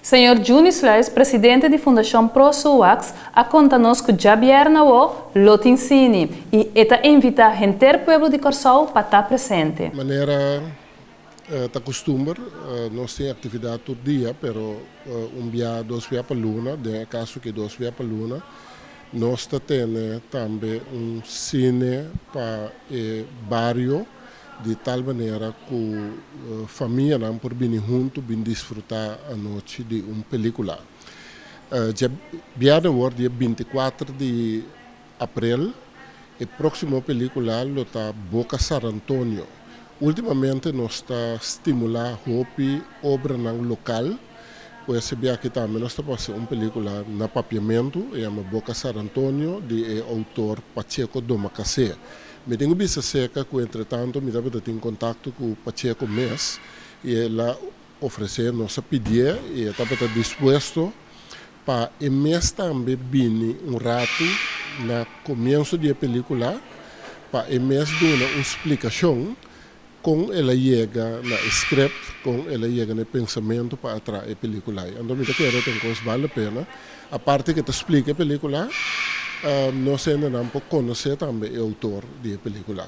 Senhor Juni Slais, presidente da Fundação ProSuax, a conta-nos que já vieram Lotincini e está invita a gente povo de Corsol para estar presente. De maneira tá costumar, nós temos atividade todo dia, pero dia, 2 dias para luna, de caso que 2 dias para luna, nós temos também cine para bairro, de tal maneira que a família não pode vir junto, vir desfrutar a noite de película. Já dia 24 de abril, a próxima película está Boca San Antonio. Ultimamente nós está estimulando a obra local, pois se aqui também nós está fazendo película na papiamento, chama Boca San Antonio, de autor Pacheco Domacacé. Me tenho visto seca que, entretanto, me estava em contato com o Pacheco Mes e ela ofereceu nossa pedir e estava disposto para o mês também vir rato no começo da película para o mês dar uma explicação com ela chega na script, com ela chega no pensamento para atrair a película. Então, me quero que coisa vale a pena. A parte que te explica a película, nós ainda não podemos conhecer também o autor da película.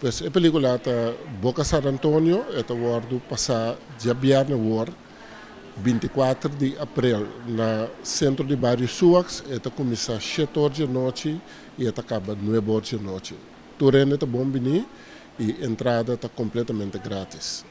Pois a película está Boca San Antonio, está guardo passar dia viernes 24 de abril, no centro de bairro Suax, está começar às 7 horas da noite e está acaba às 9 horas da noite. Turene está bom venir e a entrada está completamente grátis.